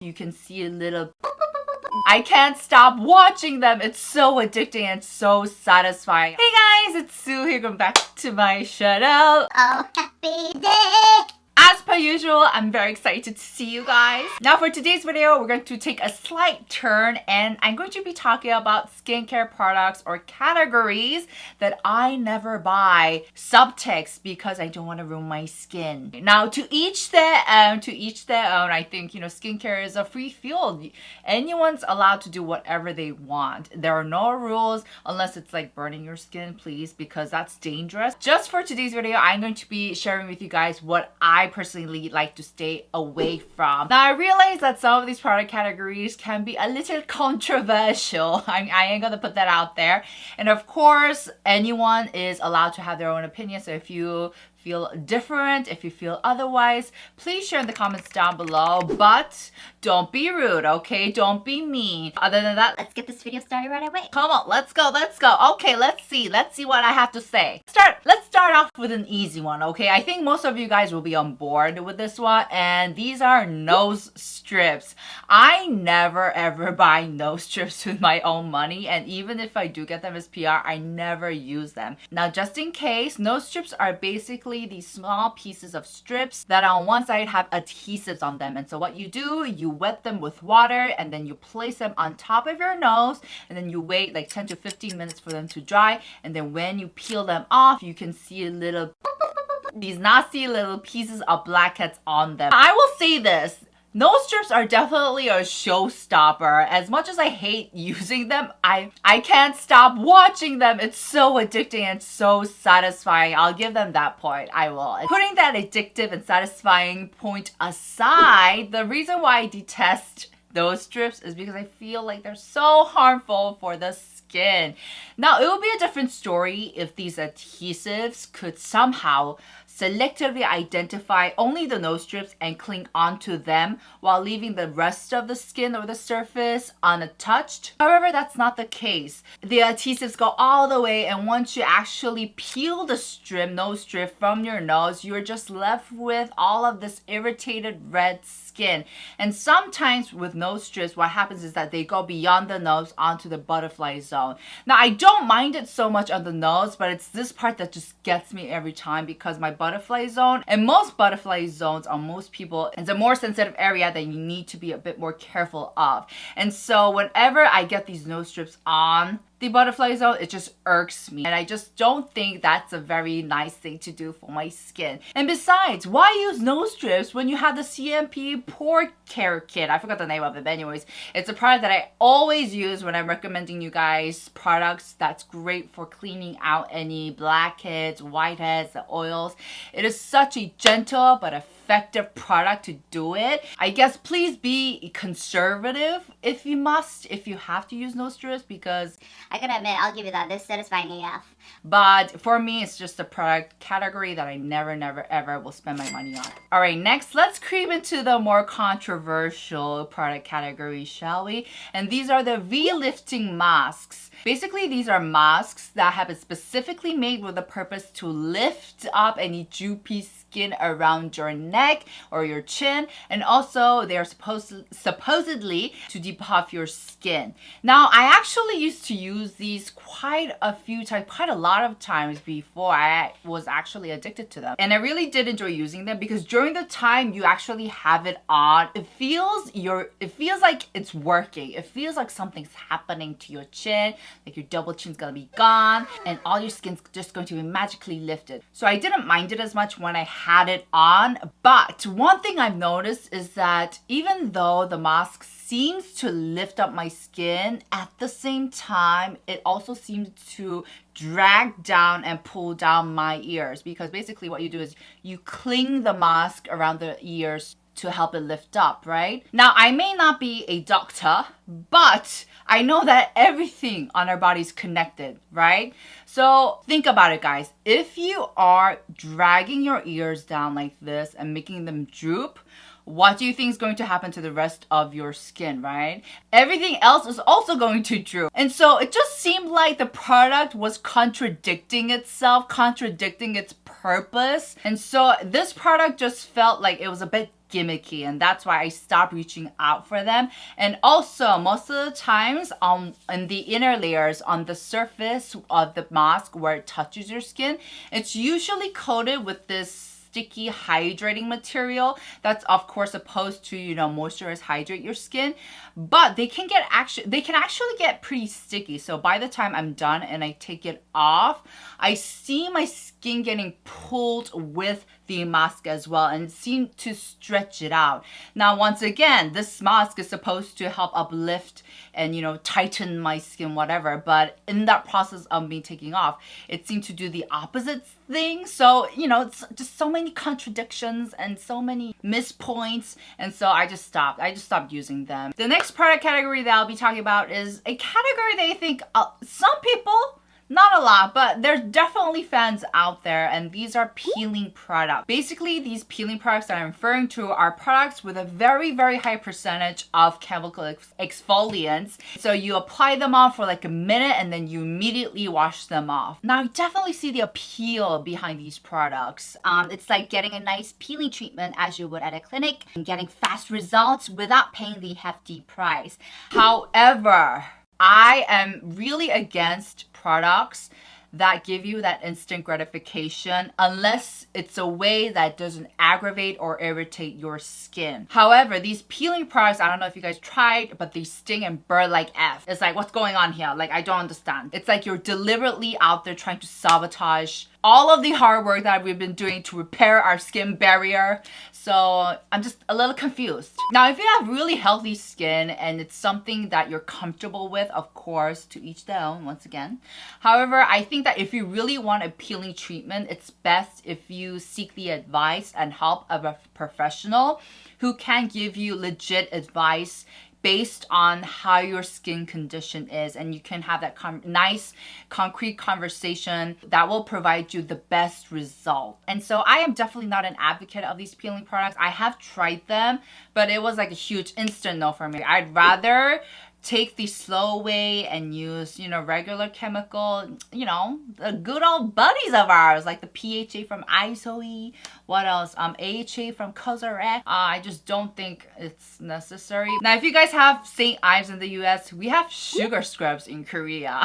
you can see a little I can't stop watching them. It's so addicting and so satisfying. Hey guys, it's Sue here. Welcome back to my channel. Oh, happy day! As per usual, I'm very excited to see you guys. Now for today's video, we're going to take a slight turn and I'm going to be talking about skincare products or categories that I never buy. Subtext, because I don't want to ruin my skin. Now to each their own, I think, skincare is a free field. Anyone's allowed to do whatever they want. There are no rules unless it's like burning your skin, please, because that's dangerous. Just for today's video, I'm going to be sharing with you guys what I personally like to stay away from. Now I realize that some of these product categories can be a little controversial. I ain't gonna put that out there. And of course, anyone is allowed to have their own opinion. So if you feel different, if you feel otherwise, please share in the comments down below. But don't be rude, okay? Don't be mean. Other than that, Let's get this video started right away. come on, let's go. Okay, let's see what I have to say. Let's start off with an easy one, okay? I think most of you guys will be on board with this one, and these are nose strips. I never ever buy nose strips with my own money, and even if I do get them as PR, I never use them. Now, just in case, nose strips are basically these small pieces of strips that on one side have adhesives on them. And so what you do, you wet them with water and then you place them on top of your nose and then you wait like 10 to 15 minutes for them to dry. And then when you peel them off, you can see a little these nasty little pieces of blackheads on them. I will say this. Nose strips are definitely a showstopper. As much as I hate using them, I can't stop watching them. It's so addicting and so satisfying. I'll give them that point. I will. Putting that addictive and satisfying point aside, the reason why I detest those strips is because I feel like they're so harmful for the skin. Now, it would be a different story if these adhesives could somehow selectively identify only the nose strips and cling onto them while leaving the rest of the skin or the surface untouched. However, that's not the case. The adhesives go all the way, and once you actually peel the nose strip from your nose, you're just left with all of this irritated red skin. And sometimes with nose strips, what happens is that they go beyond the nose onto the butterfly zone. Now, I don't mind it so much on the nose, but it's this part that just gets me every time, because my butterfly zone, and most butterfly zones on most people, is a more sensitive area that you need to be a bit more careful of. And so whenever I get these nose strips on the butterfly zone, it just irks me. And I just don't think that's a very nice thing to do for my skin. And besides, why use nose strips when you have the CMP Pore Care Kit? I forgot the name of it, but anyways, it's a product that I always use when I'm recommending you guys products that's great for cleaning out any blackheads, whiteheads, the oils. It is such a gentle but effective product to do it. I guess please be conservative if you have to use nose strips, because I gotta admit, I'll give you that. This is satisfying AF. but for me, it's just a product category that I never ever will spend my money on. All right, next, let's creep into the more controversial product category, shall we? And these are the V-lifting masks. Basically, these are masks that have been specifically made with the purpose to lift up any droopy skin around your neck or your chin, and also they are supposedly to depuff your skin. Now, I actually used to use these quite a lot of times before I was actually addicted to them, and I really did enjoy using them because during the time you actually have it on, it feels like it's working. It feels like something's happening to your chin, like your double chin's gonna be gone and all your skin's just going to be magically lifted. So I didn't mind it as much when I had it on. But one thing I've noticed is that even though the mask seems to lift up my skin, at the same time it also seems to drag down and pull down my ears, because basically what you do is you cling the mask around the ears to help it lift up, right? Now, I may not be a doctor, but I know that everything on our body is connected, right? So think about it, guys. If you are dragging your ears down like this and making them droop, what do you think is going to happen to the rest of your skin, right? Everything else is also going to droop. And so it just seemed like the product was contradicting itself, contradicting its purpose. And so this product just felt like it was a bit gimmicky, and that's why I stopped reaching out for them. And also, most of the times, in the inner layers, on the surface of the mask where it touches your skin, it's usually coated with this sticky hydrating material that's of course supposed to moisturize, hydrate your skin, but they can actually get pretty sticky. So by the time I'm done and I take it off, I see my skin getting pulled with the mask as well, and it seemed to stretch it out. Now once again, this mask is supposed to help uplift and tighten my skin, whatever, but in that process of me taking off, it seemed to do the opposite thing. So it's just so many contradictions and so many missed points, and so I just stopped using them. The next product category that I'll be talking about is a category that I think some people, not a lot, but there's definitely fans out there, and these are peeling products. Basically, these peeling products that I'm referring to are products with a very, very high percentage of chemical exfoliants. So you apply them on for like a minute and then you immediately wash them off. Now, I definitely see the appeal behind these products. It's like getting a nice peeling treatment as you would at a clinic and getting fast results without paying the hefty price. However, I am really against products that give you that instant gratification unless it's a way that doesn't aggravate or irritate your skin. However, these peeling products, I don't know if you guys tried, but they sting and burn like F. It's like, what's going on here? Like, I don't understand. It's like you're deliberately out there trying to sabotage all of the hard work that we've been doing to repair our skin barrier. So I'm just a little confused. Now, if you have really healthy skin and it's something that you're comfortable with, of course, to each their own, once again. However, I think that if you really want a peeling treatment, it's best if you seek the advice and help of a professional who can give you legit advice based on how your skin condition is, and you can have that nice concrete conversation that will provide you the best result. And so I am definitely not an advocate of these peeling products. I have tried them, but it was like a huge instant no for me. I'd rather take the slow way and use, regular chemical, the good old buddies of ours, like the PHA from ISOE, what else? AHA from Cosrx. I just don't think it's necessary. Now, if you guys have St. Ives in the US, we have sugar scrubs in Korea.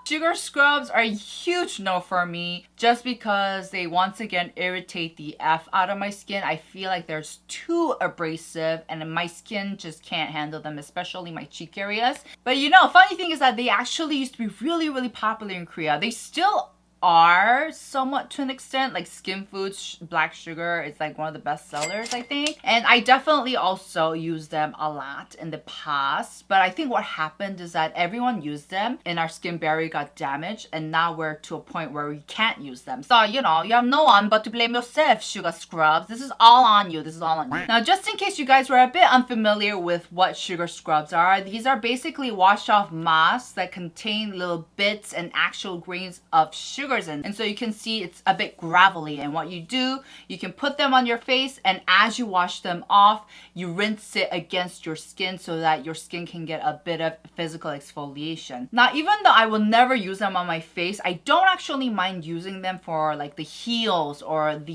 Sugar scrubs are a huge no for me just because they once again irritate the F out of my skin. I feel like they're too abrasive and my skin just can't handle them, especially my cheek areas. But funny thing is that they actually used to be really, really popular in Korea. They still are somewhat to an extent, like Skin Foods black sugar is like one of the best sellers, I think. And I definitely also used them a lot in the past, but I think what happened is that everyone used them and our skin barrier got damaged, and now we're to a point where we can't use them. So you have no one but to blame yourself, sugar scrubs. This is all on you. Now, just in case you guys were a bit unfamiliar with what sugar scrubs are, these are basically wash off masks that contain little bits and actual grains of sugar. And so you can see it's a bit gravelly, and what you do, you can put them on your face, and as you wash them off, you rinse it against your skin so that your skin can get a bit of physical exfoliation. Now, even though I will never use them on my face, I don't actually mind using them for like the heels or at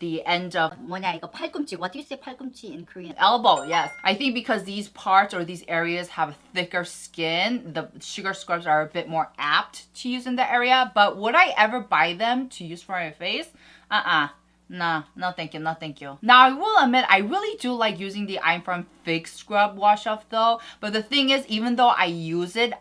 the end of 뭐냐 이거 팔꿈치. What do you say 팔꿈치 in Korean? elbow. Yes, I think because these parts or these areas have thicker skin, the sugar scrubs are a bit more apt to use in the area. But would I ever buy them to use for my face? Nah, no thank you, no thank you. Now, I will admit, I really do like using the I'm From Fig Scrub wash off though. But the thing is, even though I use it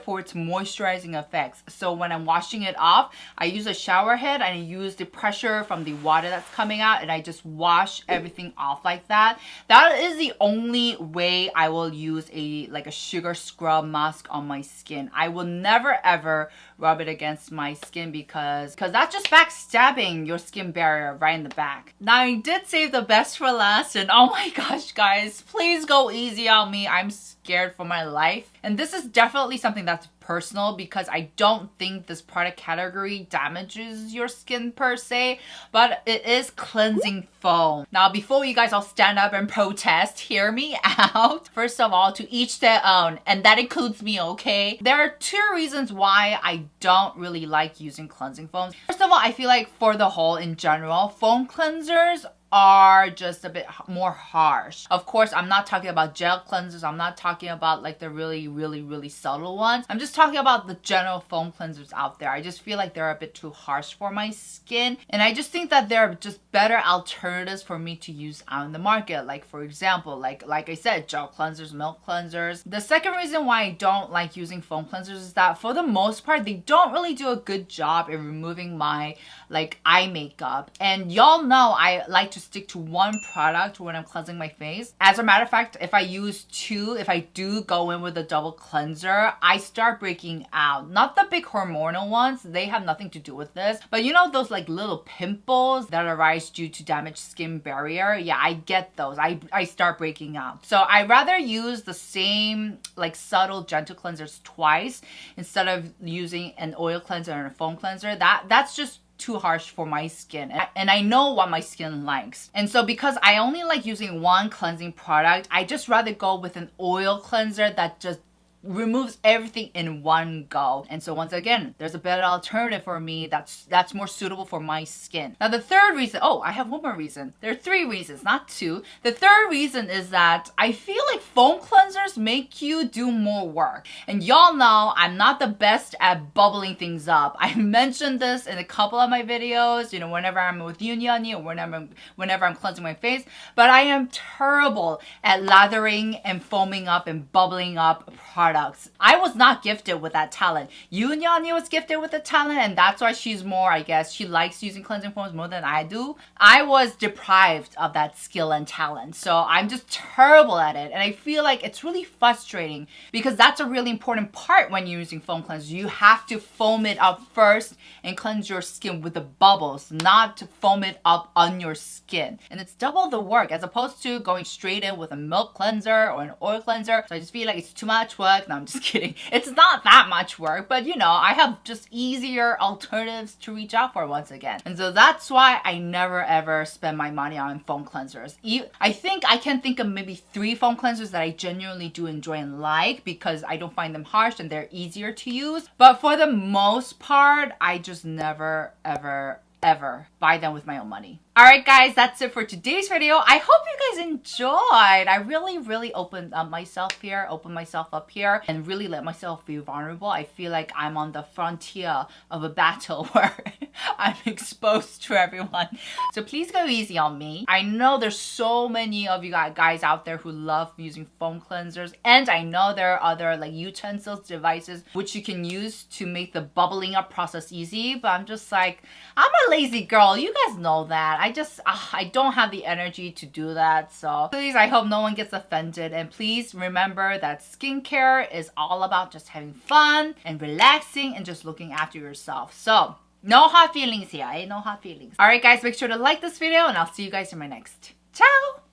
for its moisturizing effects. So when I'm washing it off, I use a shower head and I use the pressure from the water that's coming out, and I just wash everything off like that. That is the only way I will use a sugar scrub mask on my skin. I will never ever rub it against my skin because that's just backstabbing your skin barrier right in the back. Now, I did save the best for last, and oh my gosh, guys, please go easy on me. I'm scared for my life. And this is definitely something that's personal because I don't think this product category damages your skin per se, but it is cleansing foam. Now, before you guys all stand up and protest, hear me out. First of all, to each their own, and that includes me, okay? There are two reasons why I don't really like using cleansing foams. First of all, I feel like for the whole in general, foam cleansers are just a bit more harsh. Of course, I'm not talking about gel cleansers. I'm not talking about like the really subtle ones. I'm just talking about the general foam cleansers out there. I just feel like they're a bit too harsh for my skin. And I just think that there are just better alternatives for me to use out in the market. Like for example, like I said, gel cleansers, milk cleansers. The second reason why I don't like using foam cleansers is that for the most part, they don't really do a good job in removing my like eye makeup. And y'all know I like to stick to one product when I'm cleansing my face. As a matter of fact, if I do go in with a double cleanser, I start breaking out. Not the big hormonal ones, they have nothing to do with this. But you know those like little pimples that arise due to damaged skin barrier? Yeah, I get those. I start breaking out. So I rather use the same like subtle gentle cleansers twice instead of using an oil cleanser and a foam cleanser. That's just too harsh for my skin, and I know what my skin likes. And so because I only like using one cleansing product, I just rather go with an oil cleanser that just removes everything in one go. And so once again, there's a better alternative for me that's more suitable for my skin. Now the third reason, I have one more reason. There are 3 reasons, not 2. The third reason is that I feel like foam cleansers make you do more work. And y'all know I'm not the best at bubbling things up. I mentioned this in a couple of my videos, you know, whenever I'm with Yoon or whenever I'm cleansing my face, but I am terrible at lathering and foaming up and bubbling up products. I was not gifted with that talent. Yoon was gifted with the talent, and that's why she's more, I guess, she likes using cleansing foams more than I do. I was deprived of that skill and talent, so I'm just terrible at it. And I feel like it's really frustrating because that's a really important part when you're using foam cleansers. You have to foam it up first and cleanse your skin with the bubbles, not to foam it up on your skin. And it's double the work as opposed to going straight in with a milk cleanser or an oil cleanser. So I just feel like it's too much work. No, I'm just kidding. It's not that much work, but you know, I have just easier alternatives to reach out for once again. And so that's why I never ever spend my money on foam cleansers. I think I can think of maybe 3 foam cleansers that I genuinely do enjoy and like because I don't find them harsh and they're easier to use. But for the most part, I just never ever buy them with my own money. Alright guys, that's it for today's video. I hope you guys enjoyed. I really opened myself up here and really let myself be vulnerable. I feel like I'm on the frontier of a battle where I'm exposed to everyone. So please go easy on me. I know there's so many of you guys out there who love using foam cleansers, and I know there are other like utensils, devices which you can use to make the bubbling up process easy, but I'm just like, I'm a lazy girl. You guys know that. I don't have the energy to do that. So please, I hope no one gets offended. And please remember that skincare is all about just having fun and relaxing and just looking after yourself. So no hard feelings here, eh? No hard feelings. Alright guys, make sure to like this video and I'll see you guys in my next. Ciao!